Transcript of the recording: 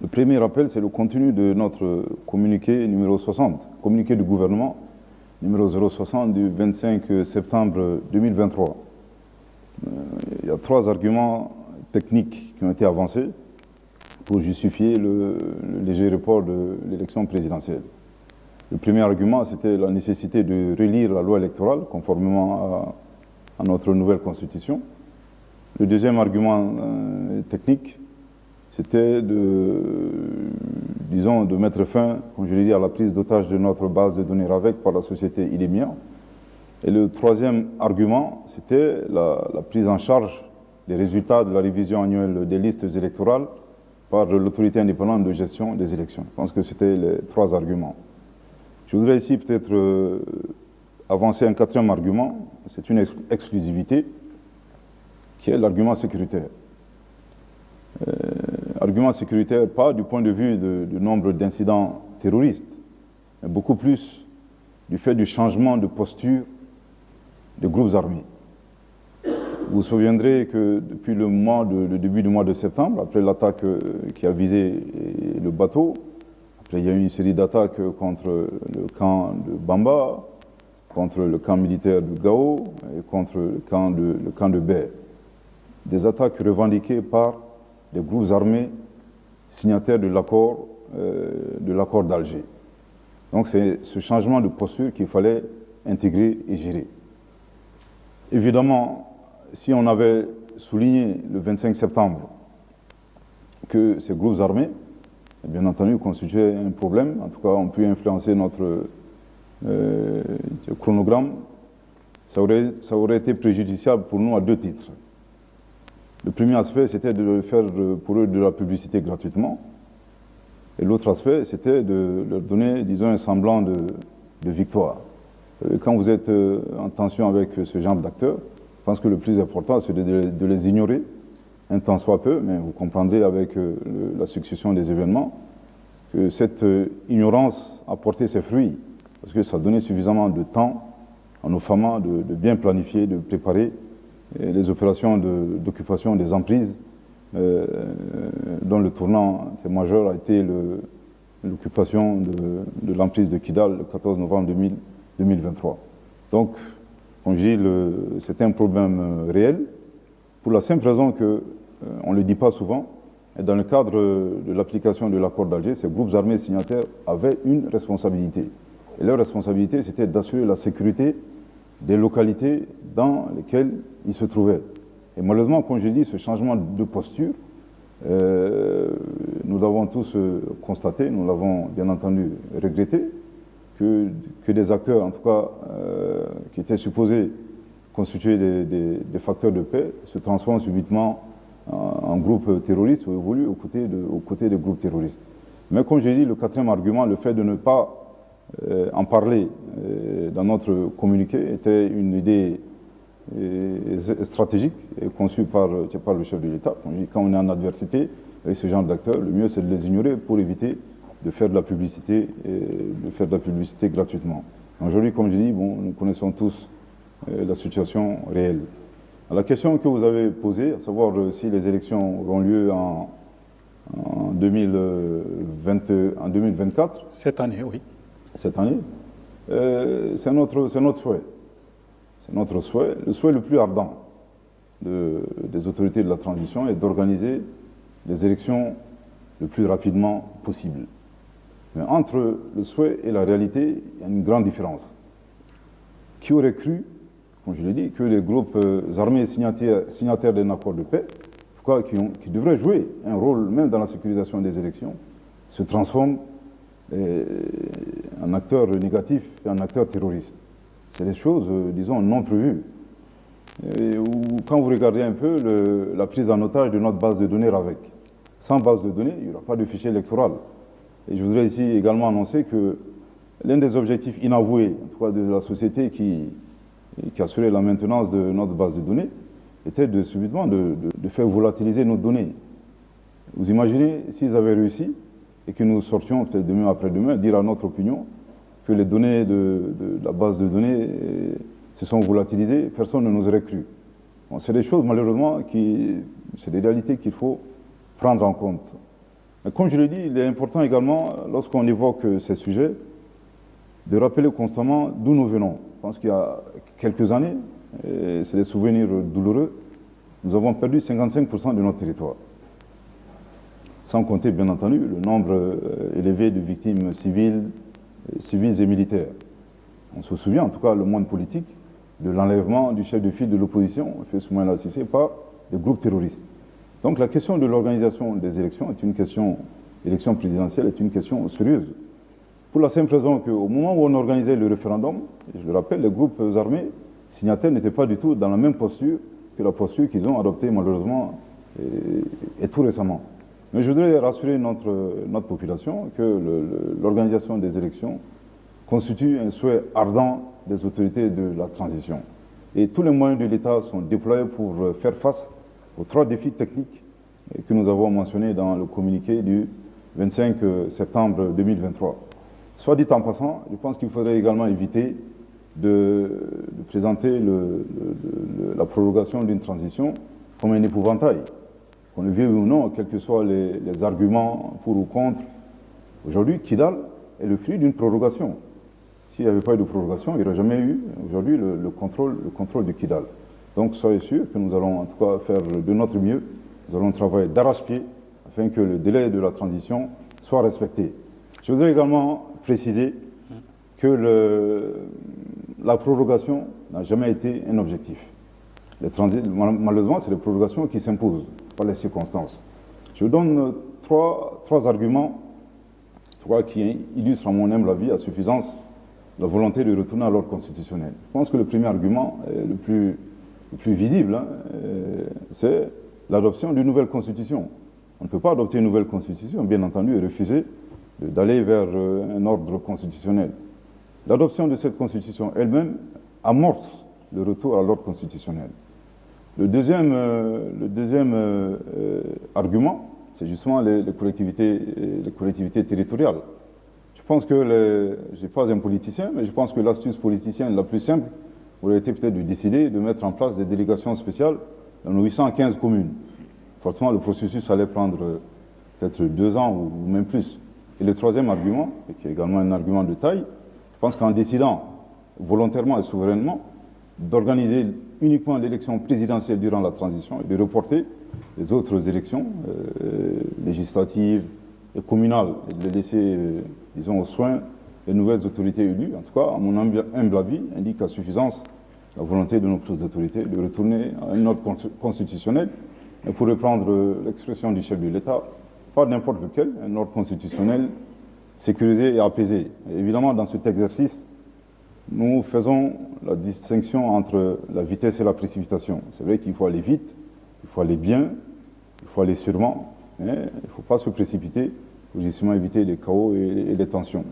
Le premier rappel, c'est le contenu de notre communiqué numéro 60, communiqué du gouvernement numéro 060 du 25 septembre 2023. Il y a 3 arguments techniques qui ont été avancés pour justifier le léger report de l'élection présidentielle. Le premier argument, c'était la nécessité de relire la loi électorale conformément à notre nouvelle constitution. Le deuxième argument technique, c'était de mettre fin, comme je l'ai dit, à la prise d'otage de notre base de données RAVEC par la société IDEMIA. Et le troisième argument, c'était la prise en charge des résultats de la révision annuelle des listes électorales par l'autorité indépendante de gestion des élections. Je pense que c'était les 3 arguments. Je voudrais ici peut-être avancer un 4e argument, c'est une exclusivité, qui est l'argument sécuritaire. Argument sécuritaire, pas du point de vue du nombre d'incidents terroristes, mais beaucoup plus du fait du changement de posture des groupes armés. Vous vous souviendrez que depuis le début du mois de septembre, après l'attaque qui a visé le bateau, après il y a eu une série d'attaques contre le camp de Bamba, contre le camp militaire de Gao et contre le camp de Ber. Des attaques revendiquées par des groupes armés signataires de l'accord d'Alger. Donc c'est ce changement de posture qu'il fallait intégrer et gérer. Évidemment, si on avait souligné le 25 septembre que ces groupes armés, bien entendu, constituaient un problème, en tout cas ont pu influencer notre chronogramme, ça aurait été préjudiciable pour nous à 2 titres. Le premier aspect, c'était de faire pour eux de la publicité gratuitement. Et l'autre aspect, c'était de leur donner, disons, un semblant de victoire. Quand vous êtes en tension avec ce genre d'acteurs, je pense que le plus important, c'est de les ignorer, un tant soit peu, mais vous comprendrez avec la succession des événements que cette ignorance a porté ses fruits, parce que ça donnait suffisamment de temps à nos FAMA de bien planifier, de préparer les opérations d'occupation des emprises, dont le tournant majeur a été l'occupation de l'emprise de Kidal le 14 novembre 2023. Donc, comme je dis, c'est un problème réel, pour la simple raison qu'on ne le dit pas souvent, et dans le cadre de l'application de l'accord d'Alger, ces groupes armés signataires avaient une responsabilité. Et leur responsabilité, c'était d'assurer la sécurité des localités dans lesquelles ils se trouvaient. Et malheureusement, comme je dis, ce changement de posture, nous l'avons tous constaté, nous l'avons bien entendu regretté, que des acteurs, en tout cas, qui étaient supposés constituer des facteurs de paix, se transforment subitement en groupes terroristes ou évoluent aux côtés des groupes terroristes. Mais comme j'ai dit, le 4e argument, le fait de ne pas en parler dans notre communiqué était une idée stratégique et conçue par le chef de l'État. Quand on est en adversité avec ce genre d'acteurs, le mieux c'est de les ignorer pour éviter de faire de la publicité gratuitement. Aujourd'hui, comme je dis, nous connaissons tous la situation réelle. À la question que vous avez posée, à savoir si les élections auront lieu en 2024. Cette année, oui. Cette année, c'est notre souhait. C'est notre souhait. Le souhait le plus ardent des autorités de la transition est d'organiser les élections le plus rapidement possible. Mais entre le souhait et la réalité, il y a une grande différence. Qui aurait cru, comme je l'ai dit, que les groupes armés signataires d'un accord de paix, en tout cas, qui devraient jouer un rôle même dans la sécurisation des élections, se transforment en acteur négatif et en acteur terroriste. C'est des choses, disons, non prévues. Quand vous regardez un peu la prise en otage de notre base de données RAVEC, sans base de données, il n'y aura pas de fichier électoral. Et je voudrais ici également annoncer que l'un des objectifs inavoués, en tout cas de la société qui assurait la maintenance de notre base de données, était subitement de faire volatiliser nos données. Vous imaginez s'ils avaient réussi et que nous sortions peut-être demain après-demain, dire à notre opinion que les données de la base de données se sont volatilisées, personne ne nous aurait cru. Bon, c'est des choses malheureusement c'est des réalités qu'il faut prendre en compte. Mais comme je l'ai dit, il est important également, lorsqu'on évoque ces sujets, de rappeler constamment d'où nous venons. Je pense qu'il y a quelques années, et c'est des souvenirs douloureux, nous avons perdu 55% de notre territoire. Sans compter, bien entendu, le nombre élevé de victimes civiles et militaires. On se souvient, en tout cas, le monde politique, de l'enlèvement du chef de file de l'opposition, fait Soumaïla Cissé, par des groupes terroristes. Donc la question de l'organisation des élections est une question, l'élection présidentielle est une question sérieuse. Pour la simple raison qu'au moment où on organisait le référendum, je le rappelle, les groupes armés signataires n'étaient pas du tout dans la même posture que la posture qu'ils ont adoptée malheureusement et tout récemment. Mais je voudrais rassurer notre population que l'organisation des élections constitue un souhait ardent des autorités de la transition. Et tous les moyens de l'État sont déployés pour faire face aux 3 défis techniques que nous avons mentionnés dans le communiqué du 25 septembre 2023. Soit dit en passant, je pense qu'il faudrait également éviter de présenter la prolongation d'une transition comme un épouvantail. Qu'on le veuille ou non, quels que soient les arguments pour ou contre, aujourd'hui, Kidal est le fruit d'une prorogation. S'il n'y avait pas eu de prorogation, il n'y aurait jamais eu aujourd'hui le contrôle de Kidal. Donc soyez sûrs que nous allons en tout cas faire de notre mieux, nous allons travailler d'arrache-pied afin que le délai de la transition soit respecté. Je voudrais également préciser que la prorogation n'a jamais été un objectif. Malheureusement, c'est les prorogations qui s'imposent par les circonstances. Je vous donne trois arguments qui illustrent, à mon humble avis, à suffisance la volonté de retourner à l'ordre constitutionnel. Je pense que le premier argument, le plus visible, c'est l'adoption d'une nouvelle constitution. On ne peut pas adopter une nouvelle constitution, bien entendu, et refuser d'aller vers un ordre constitutionnel. L'adoption de cette constitution elle-même amorce le retour à l'ordre constitutionnel. Le deuxième argument, c'est justement les collectivités territoriales. Je pense que, je ne suis pas un politicien, mais je pense que l'astuce politicienne la plus simple aurait été peut-être de décider de mettre en place des délégations spéciales dans nos 815 communes. Forcément, le processus allait prendre peut-être 2 ans ou même plus. Et le troisième argument, et qui est également un argument de taille, je pense qu'en décidant volontairement et souverainement d'organiser uniquement l'élection présidentielle durant la transition et de reporter les autres élections législatives et communales et de les laisser, disons, aux soins des nouvelles autorités élues, en tout cas, à mon humble avis, indique à suffisance la volonté de nos autorités de retourner à un ordre constitutionnel. Et pour reprendre l'expression du chef de l'État, pas n'importe lequel, un ordre constitutionnel sécurisé et apaisé. Et évidemment, dans cet exercice, nous faisons la distinction entre la vitesse et la précipitation. C'est vrai qu'il faut aller vite, il faut aller bien, il faut aller sûrement, mais il ne faut pas se précipiter pour justement éviter les chaos et les tensions.